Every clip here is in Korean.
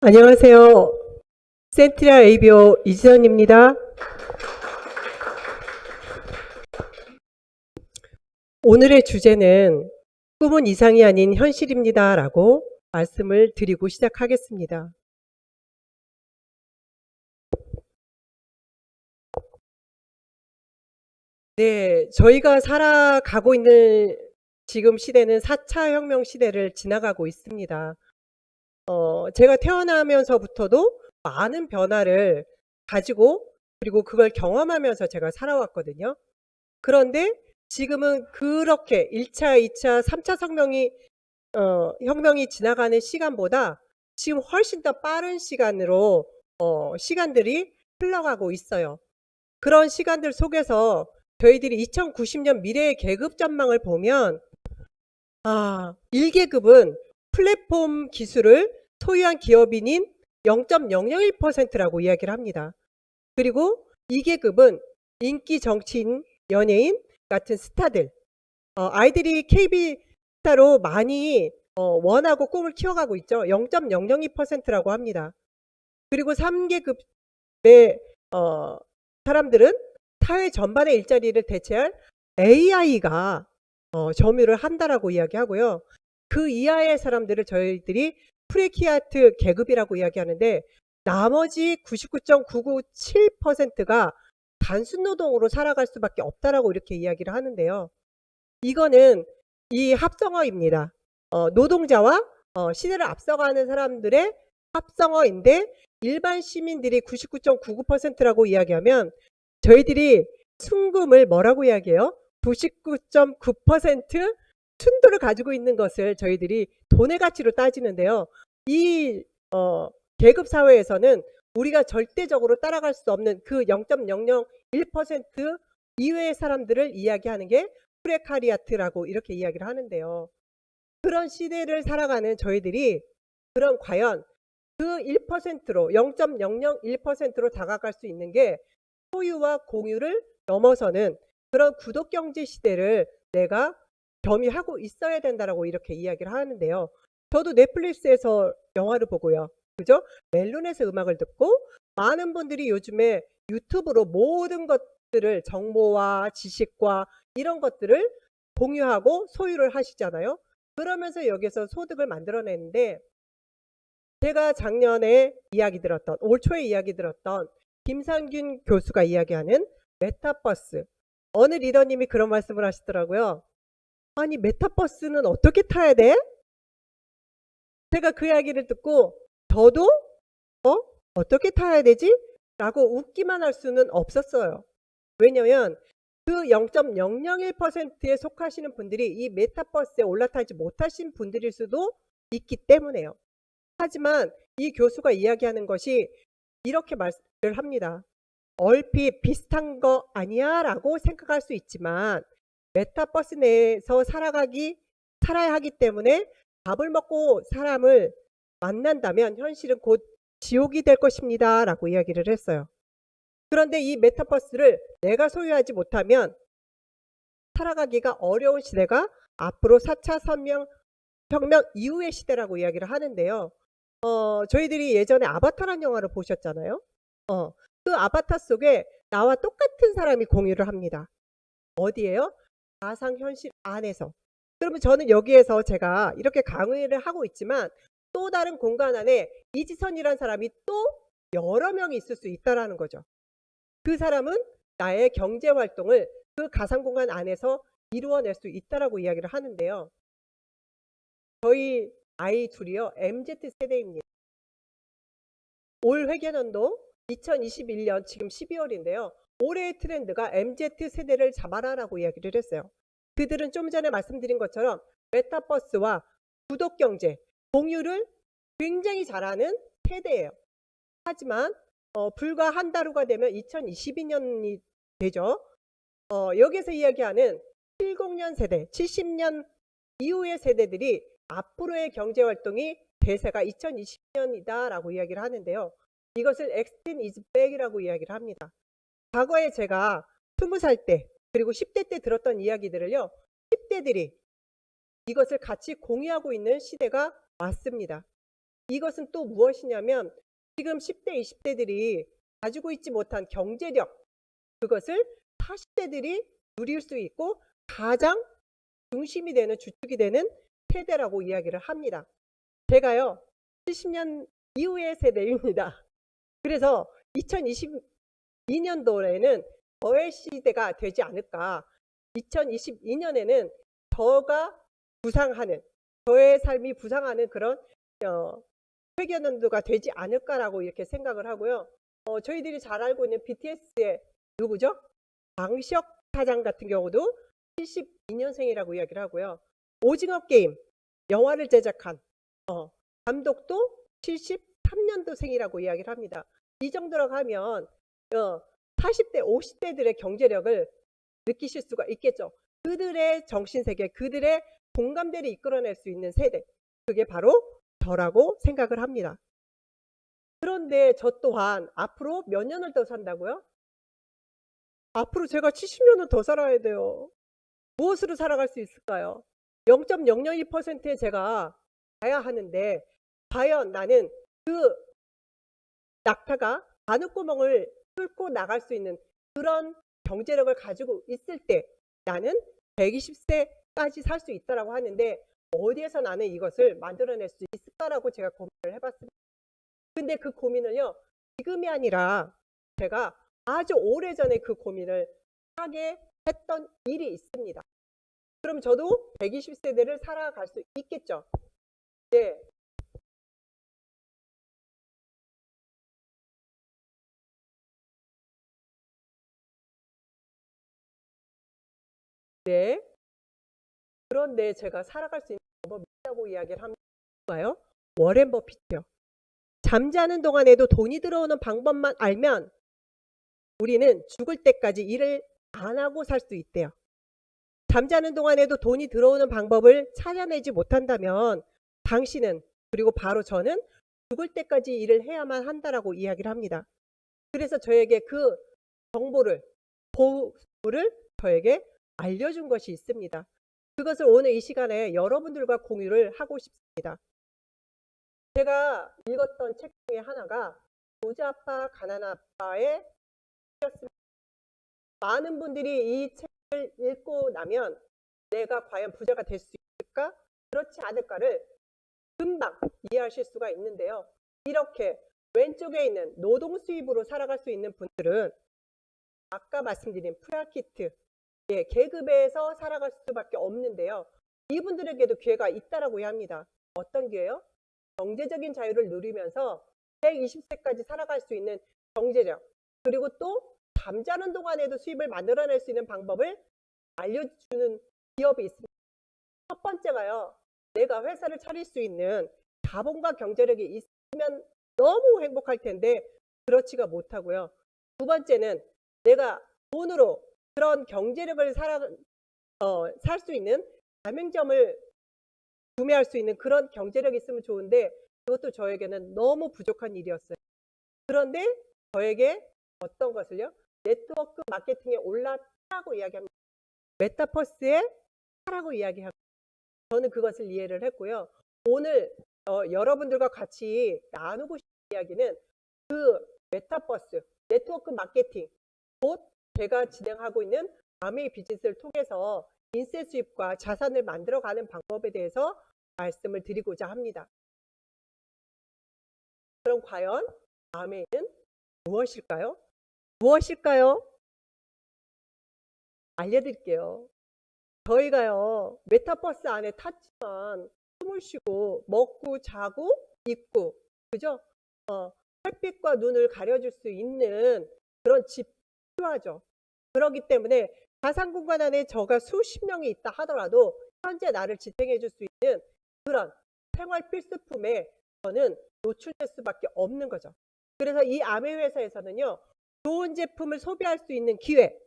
안녕하세요. 센트라 ABO 이지선입니다. 오늘의 주제는 꿈은 이상이 아닌 현실입니다. 라고 말씀을 드리고 시작하겠습니다. 네, 저희가 살아가고 있는 지금 시대는 4차 혁명 시대를 지나가고 있습니다. 제가 태어나면서부터도 많은 변화를 가지고 그리고 그걸 경험하면서 제가 살아왔거든요. 그런데 지금은 그렇게 1차, 2차, 3차 혁명이 지나가는 시간보다 지금 훨씬 더 빠른 시간으로 시간들이 흘러가고 있어요. 그런 시간들 속에서 저희들이 2090년 미래의 계급 전망을 보면 1계급은 플랫폼 기술을 소유한 기업인인 0.001%라고 이야기를 합니다. 그리고 2계급은 인기 정치인, 연예인 같은 스타들, 아이들이 KB 스타로 많이 원하고 꿈을 키워가고 있죠. 0.002%라고 합니다. 그리고 3계급의 사람들은 사회 전반의 일자리를 대체할 AI가 점유를 한다라고 이야기하고요. 그 이하의 사람들을 저희들이 프레키아트 계급이라고 이야기하는데 나머지 99.997%가 단순 노동으로 살아갈 수밖에 없다라고 이렇게 이야기를 하는데요. 이거는 이 합성어입니다. 노동자와 시대를 앞서가는 사람들의 합성어인데 일반 시민들이 99.99%라고 이야기하면 저희들이 순금을 뭐라고 이야기해요? 99.9% 순도를 가지고 있는 것을 저희들이 돈의 가치로 따지는데요. 이 계급 사회에서는 우리가 절대적으로 따라갈 수 없는 그 0.001% 이외의 사람들을 이야기하는 게 프레카리아트라고 이렇게 이야기를 하는데요. 그런 시대를 살아가는 저희들이 그럼 과연 그 1%로 0.001%로 다가갈 수 있는 게 소유와 공유를 넘어서는 그런 구독경제 시대를 내가 겸유하고 있어야 된다라고 이렇게 이야기를 하는데요. 저도 넷플릭스에서 영화를 보고요. 그죠? 멜론에서 음악을 듣고 많은 분들이 요즘에 유튜브로 모든 것들을 정보와 지식과 이런 것들을 공유하고 소유를 하시잖아요. 그러면서 여기서 소득을 만들어내는데 제가 작년에 이야기 들었던 올 초에 이야기 들었던 김상균 교수가 이야기하는 메타버스 어느 리더님이 그런 말씀을 하시더라고요. 아니 메타버스는 어떻게 타야 돼? 제가 그 이야기를 듣고 저도 어떻게 타야 되지? 라고 웃기만 할 수는 없었어요. 왜냐면 그 0.001%에 속하시는 분들이 이 메타버스에 올라타지 못하신 분들일 수도 있기 때문에요. 하지만 이 교수가 이야기하는 것이 이렇게 말을 합니다. 얼핏 비슷한 거 아니야? 라고 생각할 수 있지만 메타버스 내에서 살아야 하기 때문에 밥을 먹고 사람을 만난다면 현실은 곧 지옥이 될 것입니다. 라고 이야기를 했어요. 그런데 이 메타버스를 내가 소유하지 못하면 살아가기가 어려운 시대가 앞으로 4차 혁명 이후의 시대라고 이야기를 하는데요. 저희들이 예전에 아바타라는 영화를 보셨잖아요. 그 아바타 속에 나와 똑같은 사람이 공유를 합니다. 어디에요? 가상현실 안에서. 그러면 저는 여기에서 제가 이렇게 강의를 하고 있지만 또 다른 공간 안에 이지선이라는 사람이 또 여러 명이 있을 수 있다라는 거죠. 그 사람은 나의 경제 활동을 그 가상 공간 안에서 이루어낼 수 있다라고 이야기를 하는데요. 저희 아이 둘이요. MZ 세대입니다. 올 회계년도 2021년 지금 12월인데요. 올해의 트렌드가 MZ 세대를 잡아라라고 이야기를 했어요. 그들은 좀 전에 말씀드린 것처럼 메타버스와 구독경제, 공유를 굉장히 잘하는 세대예요. 하지만 불과 한 달 후가 되면 2022년이 되죠. 여기서 이야기하는 70년 세대, 70년 이후의 세대들이 앞으로의 경제활동이 대세가 2020년이다 라고 이야기를 하는데요. 이것을 Extend is back이라고 이야기를 합니다. 과거에 제가 20살 때 그리고 10대 때 들었던 이야기들을요. 10대들이 이것을 같이 공유하고 있는 시대가 왔습니다. 이것은 또 무엇이냐면 지금 10대, 20대들이 가지고 있지 못한 경제력, 그것을 40대들이 누릴 수 있고 가장 중심이 되는, 주축이 되는 세대라고 이야기를 합니다. 제가요 70년 이후의 세대입니다. 그래서 2022년도에는 저의 시대가 되지 않을까, 2022년에는 저가 부상하는, 저의 삶이 부상하는 그런 회계연도가 되지 않을까라고 이렇게 생각을 하고요. 저희들이 잘 알고 있는 BTS의 누구죠? 방시혁 사장 같은 경우도 72년생이라고 이야기를 하고요. 오징어 게임 영화를 제작한 감독도 73년도생이라고 이야기를 합니다. 이 정도라고 하면 40대, 50대들의 경제력을 느끼실 수가 있겠죠. 그들의 정신세계, 그들의 공감대를 이끌어낼 수 있는 세대, 그게 바로 저라고 생각을 합니다. 그런데 저 또한 앞으로 몇 년을 더 산다고요? 앞으로 제가 70년은 더 살아야 돼요. 무엇으로 살아갈 수 있을까요? 0.001%에 제가 가야 하는데 과연 나는 그 낙타가 바늘구멍을 뚫고 나갈 수 있는 그런 경제력을 가지고 있을 때 나는 120세까지 살 수 있다라고 하는데 어디에서 나는 이것을 만들어낼 수 있을까라고 제가 고민을 해봤습니다. 근데 그 고민을요, 지금이 아니라 제가 아주 오래전에 그 고민을 하게 했던 일이 있습니다. 그럼 저도 120세대를 살아갈 수 있겠죠? 네. 네. 그런데 제가 살아갈 수 있는 방법이 있다고 이야기를 합니다요. 워렌 버핏이요. 잠자는 동안에도 돈이 들어오는 방법만 알면 우리는 죽을 때까지 일을 안 하고 살 수 있대요. 잠자는 동안에도 돈이 들어오는 방법을 찾아내지 못한다면 당신은, 그리고 바로 저는 죽을 때까지 일을 해야만 한다라고 이야기를 합니다. 그래서 저에게 그 정보를, 보고를 저에게 알려준 것이 있습니다. 그것을 오늘 이 시간에 여러분들과 공유를 하고 싶습니다. 제가 읽었던 책 중에 하나가 부자 아빠 가난 아빠의 책이었습니다. 많은 분들이 이 책을 읽고 나면 내가 과연 부자가 될 수 있을까? 그렇지 않을까를 금방 이해하실 수가 있는데요. 이렇게 왼쪽에 있는 노동 수입으로 살아갈 수 있는 분들은 아까 말씀드린 프라키트, 계급에서 살아갈 수밖에 없는데요. 이분들에게도 기회가 있다라고 합니다. 어떤 기회요? 경제적인 자유를 누리면서 120세까지 살아갈 수 있는 경제력, 그리고 또 잠자는 동안에도 수입을 만들어낼 수 있는 방법을 알려주는 기업이 있습니다. 첫 번째가요, 내가 회사를 차릴 수 있는 자본과 경제력이 있으면 너무 행복할 텐데 그렇지가 못하고요. 두 번째는 내가 돈으로 그런 경제력을 살 수 있는 가맹점을 구매할 수 있는 그런 경제력이 있으면 좋은데 그것도 저에게는 너무 부족한 일이었어요. 그런데 저에게 어떤 것을요? 네트워크 마케팅에 올라타라고 이야기합니다. 메타버스에 타라고 이야기합니다. 저는 그것을 이해를 했고요. 오늘 여러분들과 같이 나누고 싶은 이야기는 그 메타버스, 네트워크 마케팅, 곧 제가 진행하고 있는 아메이 비즈니스를 통해서 인세 수입과 자산을 만들어가는 방법에 대해서 말씀을 드리고자 합니다. 그럼 과연 아메이는 무엇일까요? 무엇일까요? 알려드릴게요. 저희가요 메타버스 안에 탔지만 숨을 쉬고 먹고 자고 있고, 그죠? 햇빛과 눈을 가려줄 수 있는 그런 집 필요하죠. 그렇기 때문에 가상 공간 안에 저가 수십 명이 있다 하더라도 현재 나를 지탱해 줄 수 있는 그런 생활 필수품에 저는 노출될 수밖에 없는 거죠. 그래서 이 아메 회사에서는요, 좋은 제품을 소비할 수 있는 기회,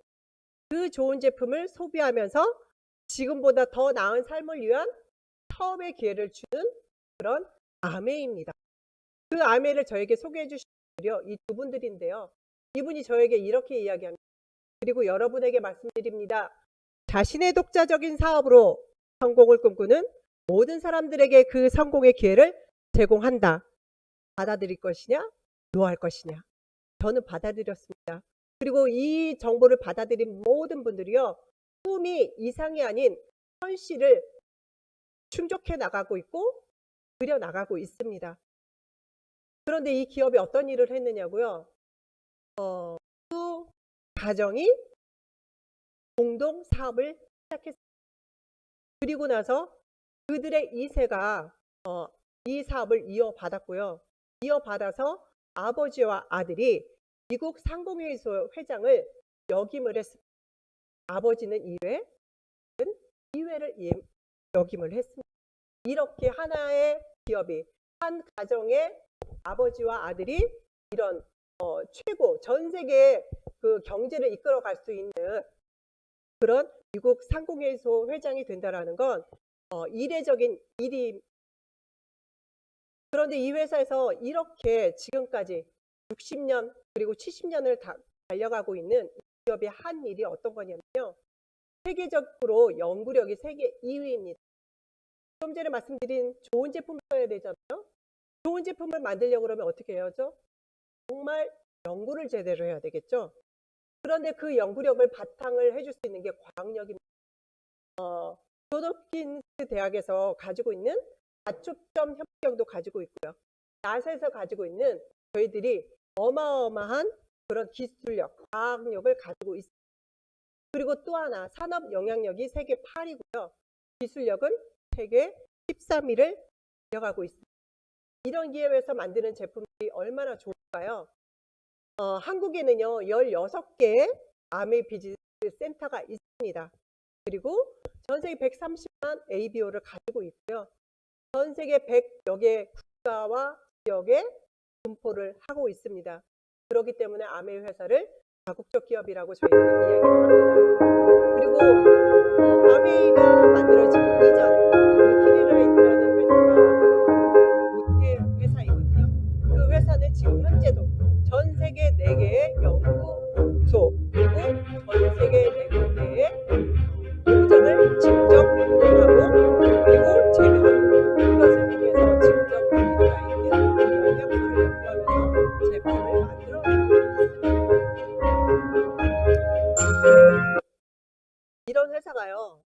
그 좋은 제품을 소비하면서 지금보다 더 나은 삶을 위한 사업의 기회를 주는 그런 아메입니다. 그 아메를 저에게 소개해 주신 분들이요, 이 두 분들인데요. 이분이 저에게 이렇게 이야기합니다. 그리고 여러분에게 말씀드립니다. 자신의 독자적인 사업으로 성공을 꿈꾸는 모든 사람들에게 그 성공의 기회를 제공한다. 받아들일 것이냐, 노할 것이냐. 저는 받아들였습니다. 그리고 이 정보를 받아들인 모든 분들이요, 꿈이 이상이 아닌 현실을 충족해 나가고 있고 그려 나가고 있습니다. 그런데 이 기업이 어떤 일을 했느냐고요? 두 가정이 공동 사업을 시작했습니다. 그리고 나서 그들의 2세가 이 사업을 이어받았고요. 이어받아서 아버지와 아들이 미국 상공회의소 회장을 역임을 했습니다. 아버지는 2회, 2회를 역임을 했습니다. 이렇게 하나의 기업이, 한 가정의 아버지와 아들이 이런 최고, 전 세계의 그 경제를 이끌어갈 수 있는 그런 미국 상공회의소 회장이 된다라는 건 이례적인 일이. 그런데 이 회사에서 이렇게 지금까지 60년 그리고 70년을 달려가고 있는 이 기업의 한 일이 어떤 거냐면요, 세계적으로 연구력이 세계 2위입니다. 좀 전에 말씀드린 좋은 제품을 써야 되잖아요. 좋은 제품을 만들려고 그러면 어떻게 해야죠? 정말 연구를 제대로 해야 되겠죠. 그런데 그 연구력을 바탕을 해줄 수 있는 게 과학력입니다. 존 홉킨스 대학에서 가지고 있는 다초점 협경도 가지고 있고요. 나사에서 가지고 있는 저희들이 어마어마한 그런 기술력, 과학력을 가지고 있습니다. 그리고 또 하나, 산업 영향력이 세계 8위고요. 기술력은 세계 13위를 달려가고 있습니다. 이런 기업에서 만드는 제품들이 얼마나 좋을까요? 한국에는요 16개의 아메 비즈니스 센터가 있습니다. 그리고 전 세계 130만 ABO를 가지고 있고요. 전 세계 100여 개 국가와 지역에 분포를 하고 있습니다. 그렇기 때문에 아메 회사를 다국적 기업이라고 저희들이 이야기를 합니다. 그리고 아메이가 만들어지기 이전에 뉴트리라이트라는 회사가 롯데 회사이거든요. 그 회사는 지금 현재도 전 세계 4개의 연구소 그리고 전 세계 4군데의 공장을 직접 운영하고 그리고 재배하고, 이것을 통해서 직접 뉴트리라이트 영양소를 연구하면서 제품을 만들어내고 있습니다. 이런 회사가요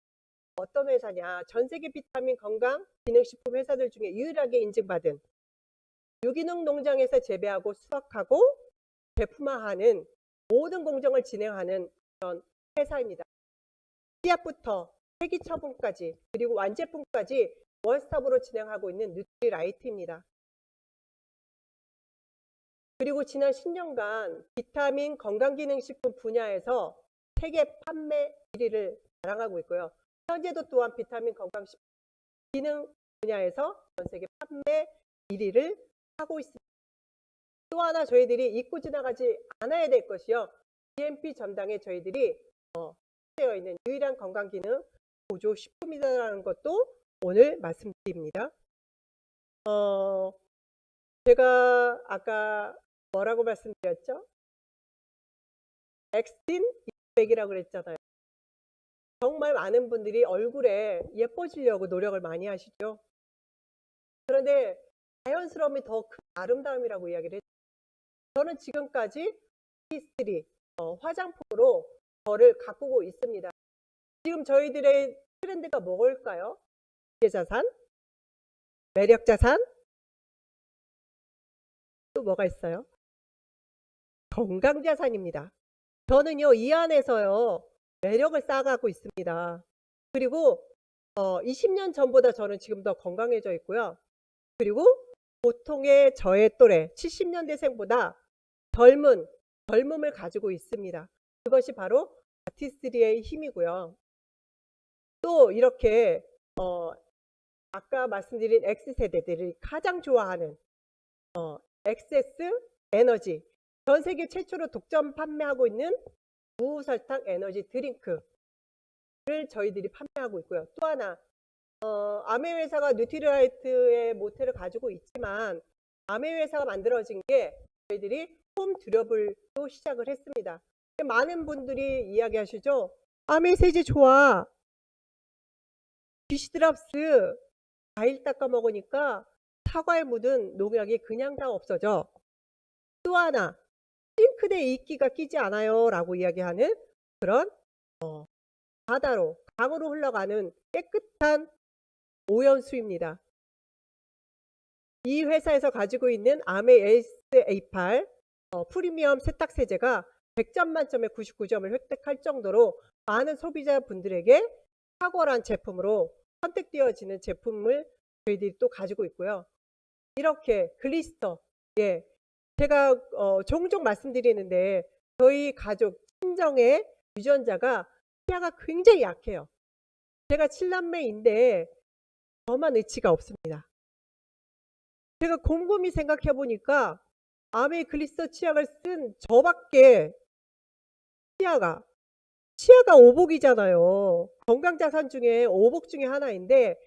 어떤 회사냐, 전 세계 비타민 건강 기능식품 회사들 중에 유일하게 인증받은 유기농 농장에서 재배하고 수확하고 제품화하는 모든 공정을 진행하는 그런 회사입니다. 씨앗부터 폐기 처분까지 그리고 완제품까지 원스톱으로 진행하고 있는 뉴트리라이트입니다. 그리고 지난 10년간 비타민 건강기능식품 분야에서 세계 판매 1위를 자랑하고 있고요. 현재도 또한 비타민 건강식품 기능 분야에서 전 세계 판매 1위를 하고 있습니다. 또 하나 저희들이 잊고 지나가지 않아야 될 것이요, GMP 전당에 저희들이 되어 있는 유일한 건강기능 보조식품이라는 것도 오늘 말씀드립니다. 제가 아까 뭐라고 말씀드렸죠? 엑스틴 200이라고 그랬잖아요. 정말 많은 분들이 얼굴에 예뻐지려고 노력을 많이 하시죠. 그런데 자연스러움이 더 큰 아름다움이라고 이야기를 했죠. 저는 지금까지 히스토리, 화장품으로 저를 가꾸고 있습니다. 지금 저희들의 트렌드가 뭘까요? 기계자산, 매력자산, 또 뭐가 있어요? 건강자산입니다. 저는요 이 안에서요 매력을 쌓아가고 있습니다. 그리고 20년 전보다 저는 지금 더 건강해져 있고요. 그리고 보통의 저의 또래 70년대생보다 젊음을 가지고 있습니다. 그것이 바로 아티스트리의 힘이고요. 또 이렇게 아까 말씀드린 X세대들이 가장 좋아하는 엑세스 에너지, 전 세계 최초로 독점 판매하고 있는 무설탕 에너지 드링크를 저희들이 판매하고 있고요. 또 하나 아메 회사가 뉴트리라이트의 모태를 가지고 있지만 아메 회사가 만들어진 게 저희들이 홈 듀러블도 시작을 했습니다. 많은 분들이 이야기하시죠. 아메 세제 좋아. 디시드랍스 과일 닦아 먹으니까 사과에 묻은 농약이 그냥 다 없어져. 또 하나, 싱크대에 이끼가 끼지 않아요 라고 이야기하는 그런 바다로, 강으로 흘러가는 깨끗한 오염수입니다. 이 회사에서 가지고 있는 아메 AS-A8 프리미엄 세탁세제가 100점 만점에 99점을 획득할 정도로 많은 소비자분들에게 탁월한 제품으로 선택되어지는 제품을 저희들이 또 가지고 있고요. 이렇게 글리스터, 예, 제가 종종 말씀드리는데 저희 가족 친정의 유전자가 치아가 굉장히 약해요. 제가 7남매인데 저만 의치가 없습니다. 제가 곰곰이 생각해 보니까 아메 글리스터 치약을 쓴 저밖에 치아가 오복이잖아요. 건강자산 중에 오복 중에 하나인데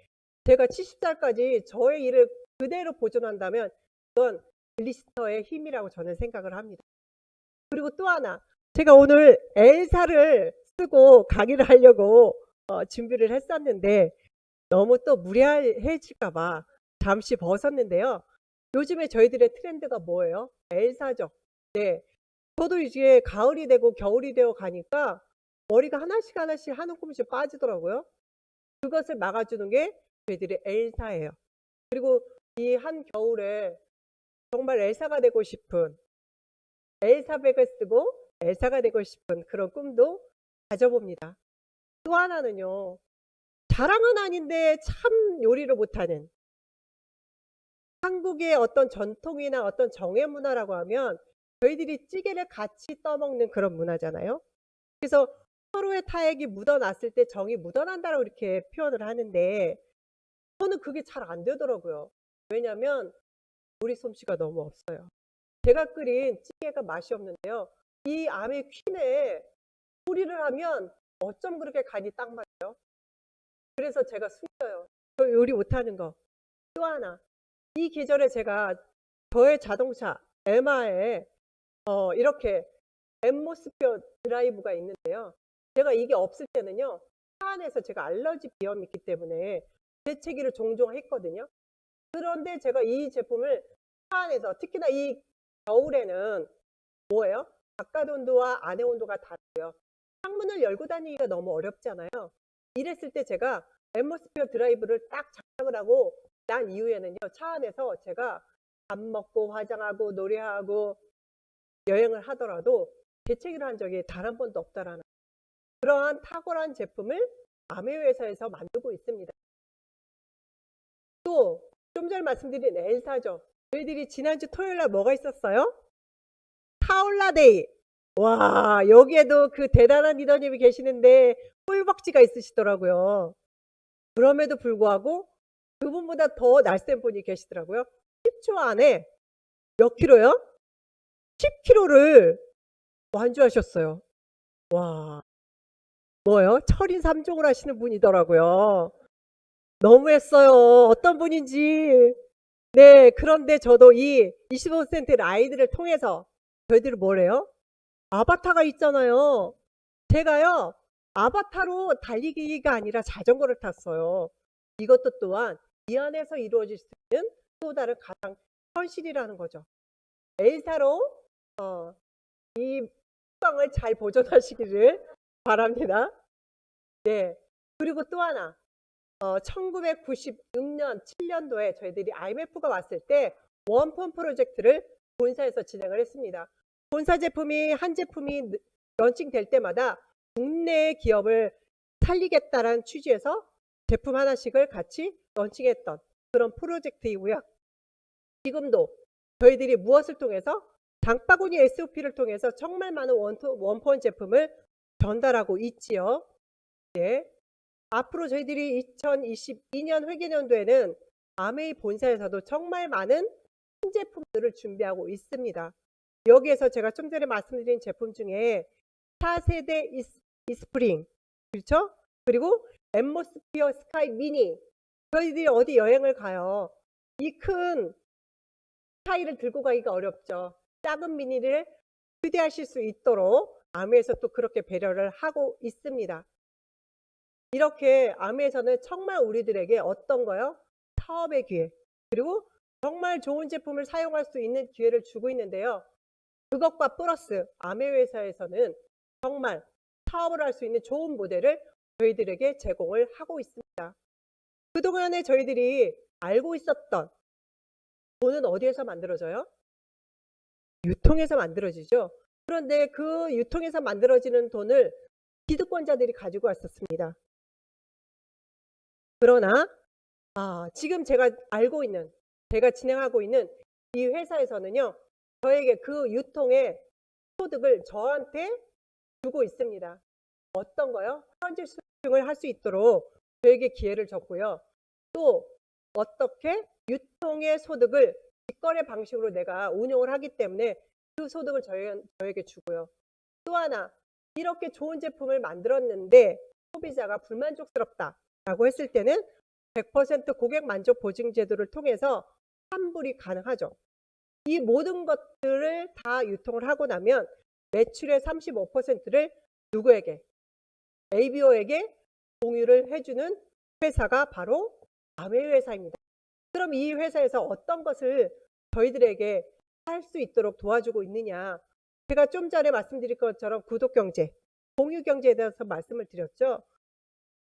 제가 70살까지 저의 일을 그대로 보존한다면 그건 글리스터의 힘이라고 저는 생각을 합니다. 그리고 또 하나, 제가 오늘 엘사를 쓰고 강의를 하려고 준비를 했었는데 너무 또 무례해질까 봐 잠시 벗었는데요. 요즘에 저희들의 트렌드가 뭐예요? 엘사죠. 네, 저도 이제 가을이 되고 겨울이 되어 가니까 머리가 하나씩 한 움큼씩 빠지더라고요. 그것을 막아주는 게 저희들의 엘사예요. 그리고 이 한겨울에 정말 엘사가 되고 싶은, 엘사백을 쓰고 엘사가 되고 싶은 그런 꿈도 가져봅니다. 또 하나는요, 자랑은 아닌데 참 요리를 못하는 한국의 어떤 전통이나 어떤 정의 문화라고 하면 저희들이 찌개를 같이 떠먹는 그런 문화잖아요. 그래서 서로의 타액이 묻어났을 때 정이 묻어난다고 이렇게 표현을 하는데 저는 그게 잘 안 되더라고요. 왜냐하면 요리 솜씨가 너무 없어요. 제가 끓인 찌개가 맛이 없는데요. 이 암의 퀸에 요리를 하면 어쩜 그렇게 간이 딱 맞아요? 그래서 제가 숨겨요. 저 요리 못하는 거. 또 하나, 이 계절에 제가 저의 자동차 에마에 이렇게 앰모스피어 드라이브가 있는데요. 제가 이게 없을 때는요, 차 안에서 제가 알러지 비염이 있기 때문에 재채기를 종종 했거든요. 그런데 제가 이 제품을 차 안에서, 특히나 이 겨울에는 뭐예요? 바깥 온도와 안의 온도가 다르고요. 창문을 열고 다니기가 너무 어렵잖아요. 이랬을 때 제가 앰모스피어 드라이브를 딱 장착을 하고 난 이후에는요, 차 안에서 제가 밥 먹고 화장하고 노래하고 여행을 하더라도 재채기를 한 적이 단 한 번도 없다라는 그러한 탁월한 제품을 아메 회사에서 만들고 있습니다. 또 좀 전에 말씀드린 엘사죠. 저희들이 지난주 토요일 날 뭐가 있었어요? 타올라데이. 와, 여기에도 그 대단한 리더님이 계시는데 꿀벅지가 있으시더라고요. 그럼에도 불구하고 그분보다 더 날쌘 분이 계시더라고요. 10초 안에 몇 킬로요? 10킬로를 완주하셨어요. 와, 뭐요? 철인 3종을 하시는 분이더라고요. 너무했어요. 어떤 분인지. 네, 그런데 저도 이 25% 라이드를 통해서 저희들이 뭐래요? 아바타가 있잖아요. 제가요, 아바타로 달리기가 아니라 자전거를 탔어요. 이것도 또한 이 안에서 이루어질 수 있는 또 다른 가장 현실이라는 거죠. 엘사로 이 습관을 잘 보존하시기를 바랍니다. 네. 그리고 또 하나, 1996년, 7년도에 저희들이 IMF가 왔을 때 원펀 프로젝트를 본사에서 진행을 했습니다. 본사 제품이 한 제품이 런칭될 때마다 국내의 기업을 살리겠다라는 취지에서 제품 하나씩을 같이 런칭했던 그런 프로젝트이고요. 지금도 저희들이 무엇을 통해서 장바구니 SOP를 통해서 정말 많은 원펀 제품을 전달하고 있지요. 네. 앞으로 저희들이 2022년 회계연도에는 아메이 본사에서도 정말 많은 신제품들을 준비하고 있습니다. 여기에서 제가 좀 전에 말씀드린 제품 중에 4세대 이스프링, 그렇죠? 그리고 앰모스피어 스카이 미니. 저희들이 어디 여행을 가요. 이 큰 스카이를 들고 가기가 어렵죠. 작은 미니를 휴대하실 수 있도록 아메에서 또 그렇게 배려를 하고 있습니다. 이렇게 아메에서는 정말 우리들에게 어떤 거요? 사업의 기회, 그리고 정말 좋은 제품을 사용할 수 있는 기회를 주고 있는데요. 그것과 플러스 아메회사에서는 정말 사업을 할 수 있는 좋은 모델을 저희들에게 제공을 하고 있습니다. 그동안에 저희들이 알고 있었던 돈은 어디에서 만들어져요? 유통에서 만들어지죠. 그런데 그 유통에서 만들어지는 돈을 기득권자들이 가지고 왔었습니다. 그러나 지금 제가 알고 있는, 제가 진행하고 있는 이 회사에서는요. 저에게 그 유통의 소득을 저한테 주고 있습니다. 어떤 거요? 현질 수익을 할 수 있도록 저에게 기회를 줬고요. 또 어떻게 유통의 소득을 직거래 방식으로 내가 운용을 하기 때문에 그 소득을 저에게 주고요. 또 하나, 이렇게 좋은 제품을 만들었는데 소비자가 불만족스럽다라고 했을 때는 100% 고객 만족 보증 제도를 통해서 환불이 가능하죠. 이 모든 것들을 다 유통을 하고 나면 매출의 35%를 누구에게? ABO에게 공유를 해주는 회사가 바로 아메회사입니다. 그럼 이 회사에서 어떤 것을 저희들에게 할 수 있도록 도와주고 있느냐? 제가 좀 전에 말씀드린 것처럼 구독경제, 공유경제에 대해서 말씀을 드렸죠.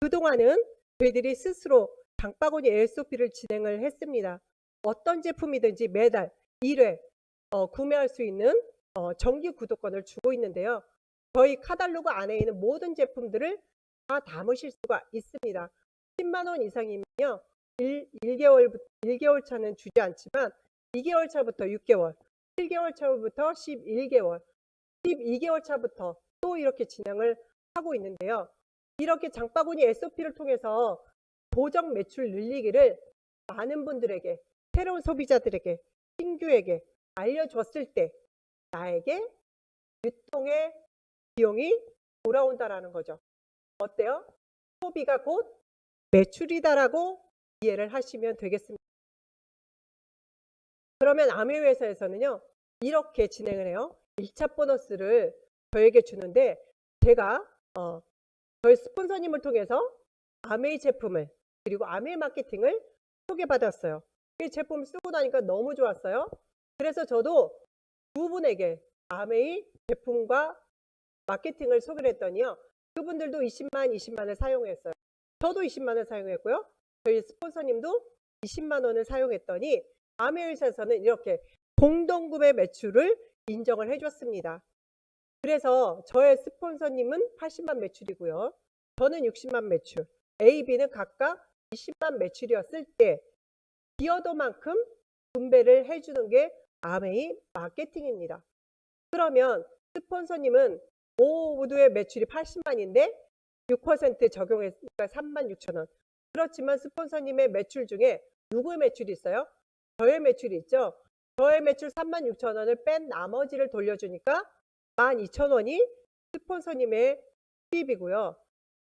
그동안은 저희들이 스스로 장바구니 SOP를 진행을 했습니다. 어떤 제품이든지 매달 1회 구매할 수 있는 정기 구독권을 주고 있는데요. 저희 카탈로그 안에 있는 모든 제품들을 다 담으실 수가 있습니다. 10만 원 이상이면요. 1개월 차는 주지 않지만 2개월 차부터 6개월, 7개월 차부터 11개월, 12개월 차부터 또 이렇게 진행을 하고 있는데요. 이렇게 장바구니 SOP를 통해서 보정 매출 늘리기를 많은 분들에게, 새로운 소비자들에게, 신규에게 알려줬을 때 나에게 유통의 비용이 돌아온다라는 거죠. 어때요? 소비가 곧 매출이다라고 이해를 하시면 되겠습니다. 그러면 아메회사에서는요. 이렇게 진행을 해요. 1차 보너스를 저에게 주는데 제가 저희 스폰서님을 통해서 아메이 제품을 그리고 아메이 마케팅을 소개받았어요. 이 제품 쓰고 나니까 너무 좋았어요. 그래서 저도 두 분에게 아메이 제품과 마케팅을 소개를 했더니요. 그분들도 20만을 사용했어요. 저도 20만을 사용했고요. 저희 스폰서님도 20만 원을 사용했더니 아메회사에서는 이렇게 공동구매 매출을 인정을 해줬습니다. 그래서 저의 스폰서님은 80만 매출이고요. 저는 60만 매출, A, B는 각각 20만 매출이었을 때 기여도만큼 분배를 해주는 게 아메이 마케팅입니다. 그러면 스폰서님은 모두의 매출이 80만인데 6% 적용했으니까 36,000원. 그렇지만 스폰서님의 매출 중에 누구의 매출이 있어요? 저의 매출이 있죠. 저의 매출 36,000원을 뺀 나머지를 돌려주니까 12,000원이 스폰서님의 수입이고요.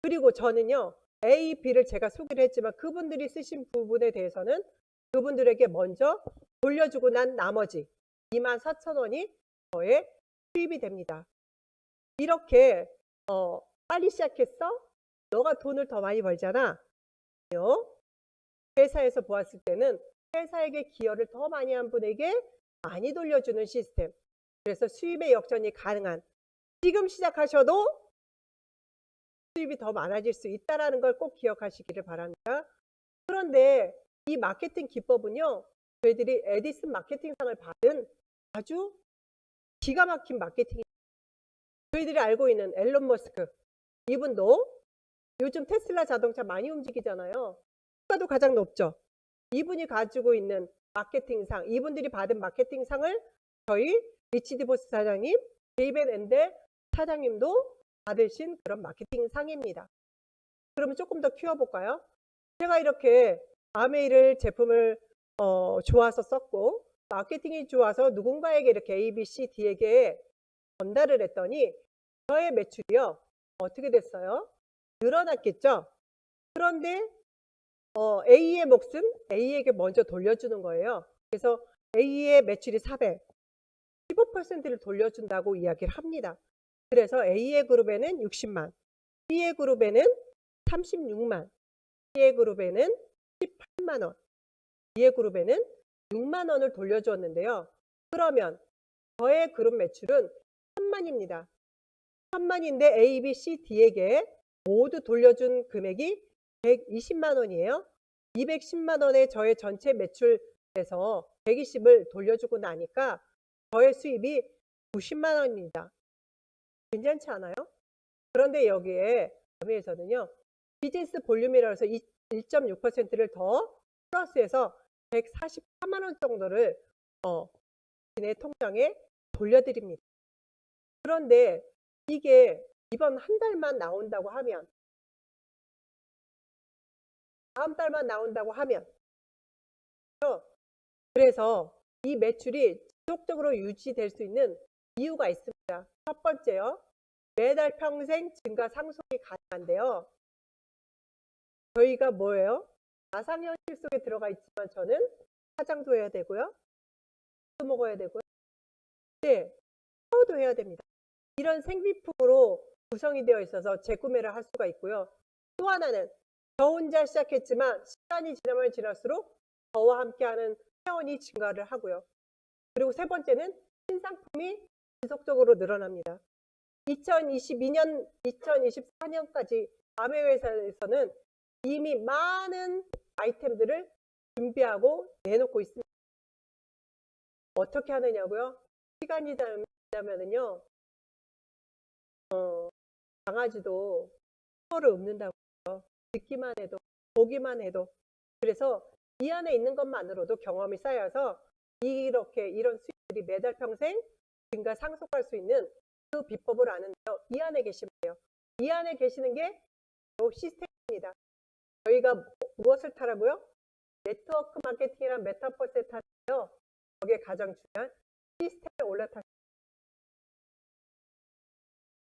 그리고 저는요. A, B를 제가 소개를 했지만 그분들이 쓰신 부분에 대해서는 그분들에게 먼저 돌려주고 난 나머지 24,000원이 저의 수입이 됩니다. 이렇게 빨리 시작했어? 너가 돈을 더 많이 벌잖아. 회사에서 보았을 때는 회사에게 기여를 더 많이 한 분에게 많이 돌려주는 시스템. 그래서 수입의 역전이 가능한, 지금 시작하셔도 수입이 더 많아질 수 있다는 걸 꼭 기억하시기를 바랍니다. 그런데 이 마케팅 기법은요. 저희들이 에디슨 마케팅상을 받은 아주 기가 막힌 마케팅입니다. 저희들이 알고 있는 앨런 머스크, 이분도 요즘 테슬라 자동차 많이 움직이잖아요. 주가도 가장 높죠. 이분이 가지고 있는 마케팅상, 이분들이 받은 마케팅상을 저희 리치디보스 사장님, 데이벤 앤델 사장님도 받으신 그런 마케팅상입니다. 그러면 조금 더 키워볼까요? 제가 이렇게 아메이를 제품을 좋아서 썼고 마케팅이 좋아서 누군가에게 이렇게 A, B, C, D에게 전달을 했더니 저의 매출이요. 어떻게 됐어요? 늘어났겠죠? 그런데 A의 몫은 A에게 먼저 돌려주는 거예요. 그래서 A의 매출이 400, 15%를 돌려준다고 이야기를 합니다. 그래서 A의 그룹에는 60만, B의 그룹에는 36만, C의 그룹에는 18만 원, D의 그룹에는 6만 원을 돌려주었는데요. 그러면 저의 그룹 매출은 1000만입니다. 1000만인데 A, B, C, D에게 모두 돌려준 금액이 120만 원이에요. 210만 원의 저의 전체 매출에서 120을 돌려주고 나니까 저의 수입이 90만 원입니다. 괜찮지 않아요? 그런데 여기에 아메에서는요. 비즈니스 볼륨이라고 해서 1.6%를 더 플러스해서 144만 원 정도를 내 통장에 돌려드립니다. 그런데 이게 이번 한 달만 나온다고 하면, 다음 달만 나온다고 하면, 그래서 이 매출이 지속적으로 유지될 수 있는 이유가 있습니다. 첫 번째요. 매달 평생 증가 상속이 가능한데요. 저희가 뭐예요? 가상현실 속에 들어가 있지만 저는 화장도 해야 되고요. 또 먹어야 되고요. 네, 샤워도 해야 됩니다. 이런 생필품으로 구성이 되어 있어서 재구매를 할 수가 있고요. 또 하나는 저 혼자 시작했지만 시간이 지나면 지날수록 저와 함께하는 회원이 증가를 하고요. 그리고 세 번째는 신상품이 지속적으로 늘어납니다. 2022년, 2024년까지 아메회사에서는 이미 많은 아이템들을 준비하고 내놓고 있습니다. 어떻게 하느냐고요? 시간이 지나면은요, 강아지도 털을 읊는다고요. 듣기만 해도, 보기만 해도. 그래서 이 안에 있는 것만으로도 경험이 쌓여서 이런 수익들이 매달 평생 증가 상속할 수 있는 그 비법을 아는데요. 이 안에 계시면 돼요. 이 안에 계시는 게 시스템입니다. 저희가 무엇을 타라고요? 네트워크 마케팅이란 메타버스에 타는데요. 거기에 가장 중요한 시스템에 올라타시면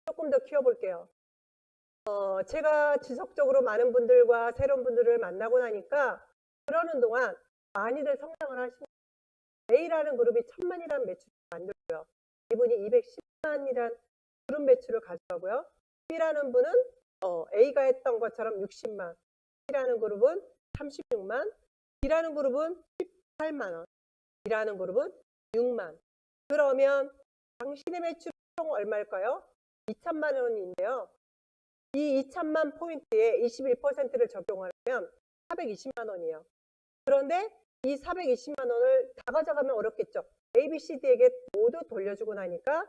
조금 더 키워볼게요. 제가 지속적으로 많은 분들과 새로운 분들을 만나고 나니까 그러는 동안 많이들 성장을 하십니다. A라는 그룹이 1000만이라는 매출을 만들고요. 이분이 210만이라는 그룹 매출을 가져가고요. B라는 분은 A가 했던 것처럼 60만, C라는 그룹은 36만, D라는 그룹은 18만 원, E라는 그룹은 6만. 그러면 당신의 매출이 총 얼마일까요? 2천만 원인데요. 이 2천만 포인트에 21%를 적용하면 420만 원이에요. 그런데 이 420만 원을 다 가져가면 어렵겠죠. A, B, C, D에게 모두 돌려주고 나니까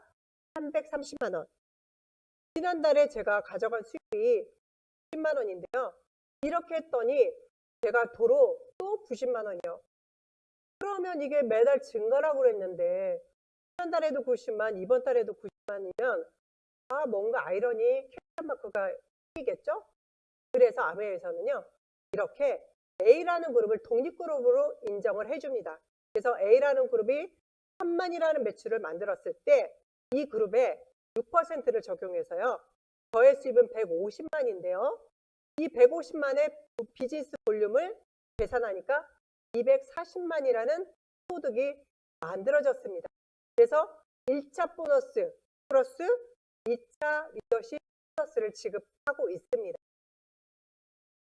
330만 원. 지난달에 제가 가져간 수익이 10만 원인데요. 이렇게 했더니 제가 도로 또 90만 원이요. 그러면 이게 매달 증가라고 그랬는데 지난달에도 90만, 이번 달에도 90만이면 뭔가 아이러니 캡션 마크가 생기겠죠? 그래서 아메에서는요. 이렇게 A라는 그룹을 독립그룹으로 인정을 해줍니다. 그래서 A라는 그룹이 1000만이라는 매출을 만들었을 때 이 그룹에 6%를 적용해서요. 저의 수입은 150만인데요. 이 150만의 비즈니스 볼륨을 계산하니까 240만이라는 소득이 만들어졌습니다. 그래서 1차 보너스 플러스 2차 리더십 플러스를 지급하고 있습니다.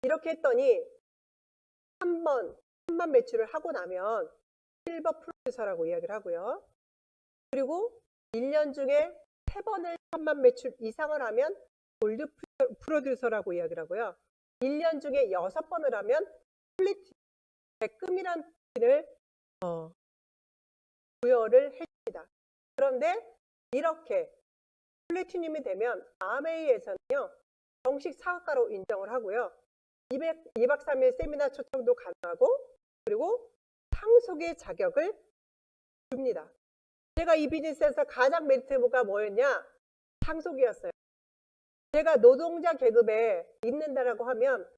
이렇게 했더니 한 번 1000만 매출을 하고 나면 실버 프로듀서라고 이야기를 하고요. 그리고 1년 중에 3번을 1000만 매출 이상을 하면 골드 프로듀서라고 이야기를 하고요. 1년 중에 6번을 하면 플래티넘, 백금이라는 핀을 부여를 해줍니다. 그런데 이렇게 플래티넘이 되면 아메이에서는요. 정식 사업가로 인정을 하고요. 2박 3일 세미나 초청도 가능하고 그리고 상속의 자격을 줍니다. 제가 이 비즈니스에서 가장 메리트가 뭐였냐? 상속이었어요. 제가 노동자 계급에 있는다라고 하면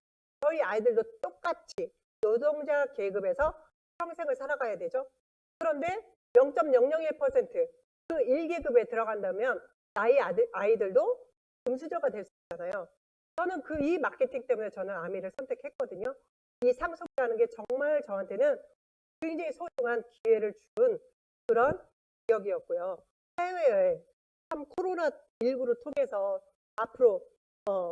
저희 아이들도 똑같이 노동자 계급에서 평생을 살아가야 되죠. 그런데 0.001% 그 1계급에 들어간다면 나의 아이들도 금수저가 될 수 있잖아요. 저는 이 마케팅 때문에 저는 아미를 선택했거든요. 이 상속이라는 게 정말 저한테는 굉장히 소중한 기회를 준 그런 기억이었고요. 해외여행, 참 코로나19를 통해서 앞으로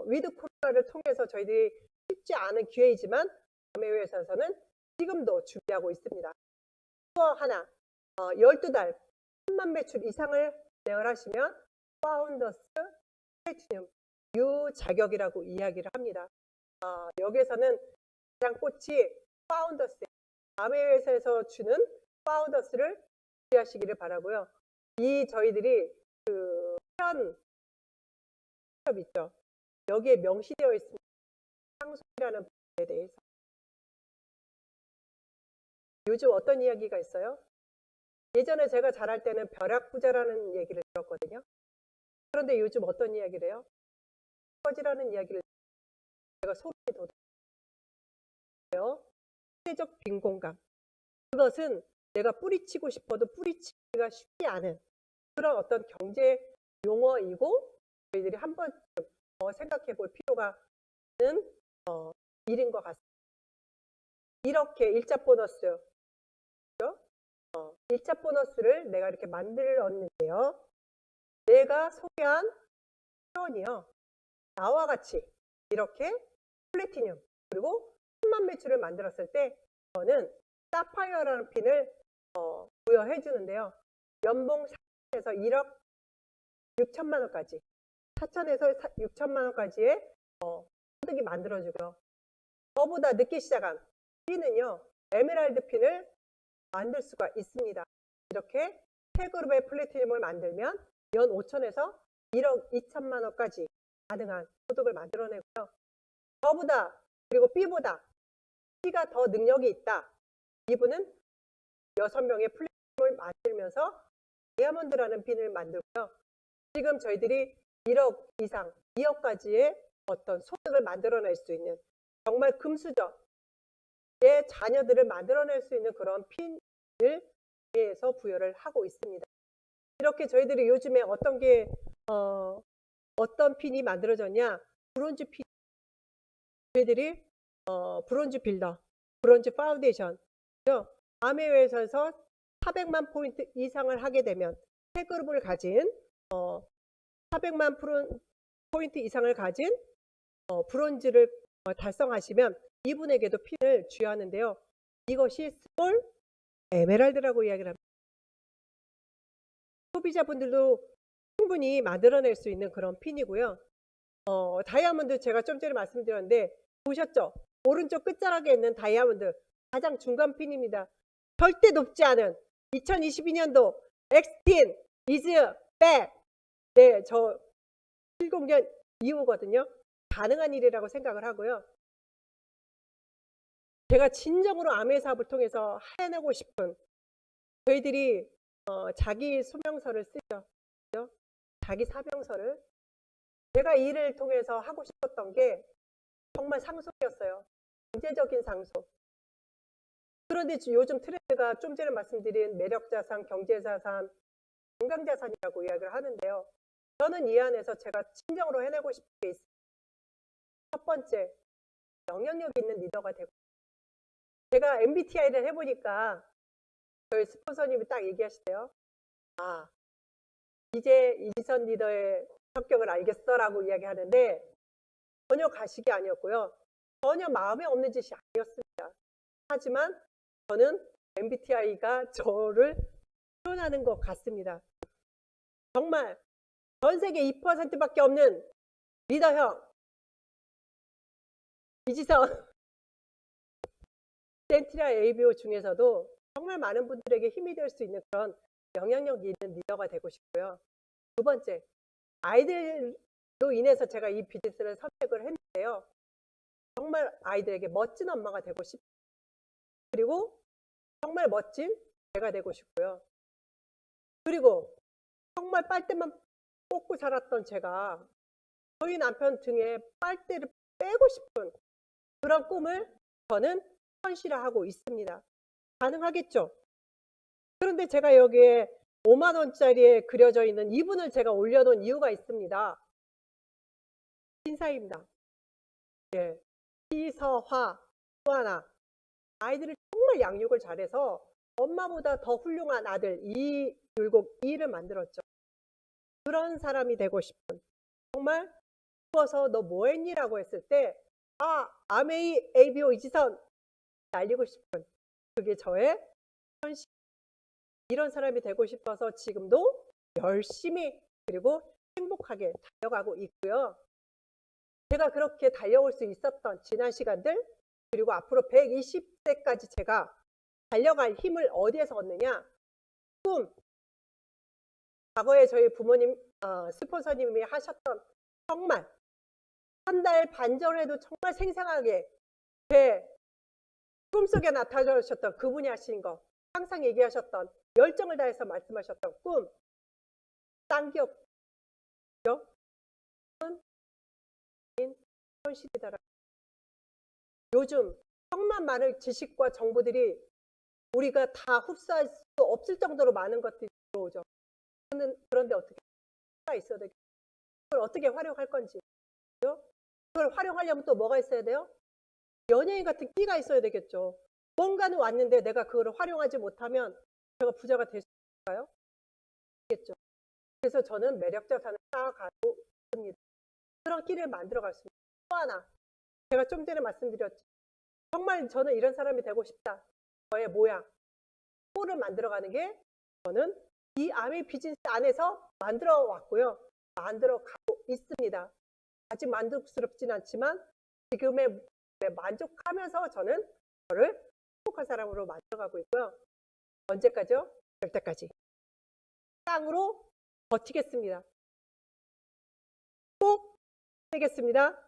위드 코로나를 통해서 저희들이 쉽지 않은 기회이지만 아메회사에서는 지금도 준비하고 있습니다. 투어 하나 12달 10만 매출 이상을 진행을 하시면 파운더스 플래티넘 유 자격이라고 이야기를 합니다. 여기에서는 가장 꽃이 파운더스, 아메회사에서 주는 파운더스를 준비하시기를 바라고요. 이 저희들이 그 회원 있죠. 여기에 명시되어 있습니다. 상속이라는 부분에 대해서. 요즘 어떤 이야기가 있어요? 예전에 제가 잘할 때는 벼락부자라는 얘기를 들었거든요. 그런데 요즘 어떤 이야기를 해요? 꺼지라는 이야기를 제가 소름이 돋아요. 사회적 빈공감. 그것은 내가 뿌리치고 싶어도 뿌리치기가 쉽지 않은 그런 어떤 경제 용어이고 저희들이 한 번쯤 더 생각해 볼 필요가 있는 일인 것 같습니다. 이렇게 일자 보너스, 일자 보너스를 내가 이렇게 만들었는데요. 내가 소개한 회원이요. 나와 같이 이렇게 플래티넘 그리고 10만 매출을 만들었을 때 저는 사파이어라는 핀을 부여해 주는데요. 연봉 4천에서 1억 6천만 원까지 4천에서 6천만 원까지의 소득이 만들어지고요. 저보다 늦게 시작한 핀은요. 에메랄드 핀을 만들 수가 있습니다. 이렇게 세 그룹의 플래티넘을 만들면 연 5천에서 1억 2천만 원까지 가능한 소득을 만들어내고요. 저보다 그리고 B보다 C가 더 능력이 있다. 이분은 6명의 플랫폼을 만들면서 다이아몬드라는 핀을 만들고요. 지금 저희들이 1억 이상, 2억까지의 어떤 소득을 만들어낼 수 있는 정말 금수저 의 자녀들을 만들어낼 수 있는 그런 핀을 위해서 부여를 하고 있습니다. 이렇게 저희들이 요즘에 어떤 핀이 만들어졌냐? 브론즈 핀. 저희들이 브론즈 빌더, 브론즈 파운데이션, 아메회사에서 400만 포인트 이상을 하게 되면 세 그룹을 가진 400만 포인트 이상을 가진 브론즈를 달성하시면 이분에게도 핀을 주하는데요. 이것이 스몰 에메랄드라고 이야기를 합니다. 소비자분들도 충분히 만들어낼 수 있는 그런 핀이고요. 다이아몬드 제가 좀 전에 말씀드렸는데 보셨죠? 오른쪽 끝자락에 있는 다이아몬드 가장 중간 핀입니다. 절대 높지 않은 2022년도 엑스틴 이즈 백. 네, 저 70년 이후거든요. 가능한 일이라고 생각을 하고요. 제가 진정으로 아메 사업을 통해서 해내고 싶은 저희들이 자기 소명서를 쓰죠. 자기 사명서를 제가 이 일을 통해서 하고 싶었던 게 정말 상속이었어요. 경제적인 상속. 그런데 요즘 트렌드가 좀 전에 말씀드린 매력자산, 경제자산, 건강자산이라고 이야기를 하는데요. 저는 이 안에서 제가 진정으로 해내고 싶은 게 있습니다. 첫 번째, 영향력 있는 리더가 되고 제가 MBTI를 해보니까 저희 스폰서님이 딱 얘기하시대요. 아, 이제 이지선 리더의 성격을 알겠어 라고 이야기하는데 전혀 가식이 아니었고요. 전혀 마음에 없는 짓이 아니었습니다. 하지만 저는 MBTI가 저를 표현하는 것 같습니다. 정말 전 세계 2%밖에 없는 리더형 이지선 센트리아 ABO 중에서도 정말 많은 분들에게 힘이 될 수 있는 그런 영향력 있는 리더가 되고 싶고요. 두 번째, 아이들로 인해서 제가 이 비즈니스를 선택을 했는데요. 정말 아이들에게 멋진 엄마가 되고 싶고 그리고 정말 멋진 제가 되고 싶고요. 그리고 정말 빨대만 뽑고 자랐던 제가 저희 남편 등에 빨대를 빼고 싶은 그런 꿈을 저는 현실화하고 있습니다. 가능하겠죠? 그런데 제가 여기에 5만 원짜리에 그려져 있는 이분을 제가 올려놓은 이유가 있습니다. 신사입니다. 예, 시서화 또 하나 아이들을 정말 양육을 잘해서 엄마보다 더 훌륭한 아들 율곡 이를 만들었죠. 그런 사람이 되고 싶은 정말 추워서 너 뭐했니? 라고 했을 때 아메이 ABO 이지선 날리고 싶은 그게 저의 현실 이런 사람이 되고 싶어서 지금도 열심히 그리고 행복하게 달려가고 있고요. 제가 그렇게 달려올 수 있었던 지난 시간들 그리고 앞으로 120세까지 제가 달려갈 힘을 어디에서 얻느냐? 꿈. 과거에 저희 부모님, 스폰서님이 하셨던 정말 한 달 반 전에도 정말 생생하게 제 꿈속에 나타나셨던 그분이 하신 거 항상 얘기하셨던 열정을 다해서 말씀하셨던 꿈. 딴 기업 현실이더라. 요즘 정말 많은 지식과 정보들이 우리가 다 흡수할 수 없을 정도로 많은 것들이 들어오죠. 그런데 어떻게 있어야 되겠어요? 그걸 어떻게 활용할 건지. 그걸 활용하려면 또 뭐가 있어야 돼요? 연예인 같은 끼가 있어야 되겠죠. 뭔가는 왔는데 내가 그걸 활용하지 못하면 제가 부자가 될 수 있을까요? 겠죠. 그래서 저는 매력 자산을 쌓아가고 있습니다. 그런 끼를 만들어 갈 수 있습니다. 또 하나, 제가 좀 전에 말씀드렸죠. 정말 저는 이런 사람이 되고 싶다. 저의 모양, 꼴을 만들어가는 게 저는 이 아미 비즈니스 안에서 만들어 왔고요. 만들어 가고 있습니다. 아직 만족스럽진 않지만 지금의 만족하면서 저는 저를 행복한 사람으로 만들어가고 있고요. 언제까지요? 될 때까지. 땅으로 버티겠습니다. 꼭 되겠습니다.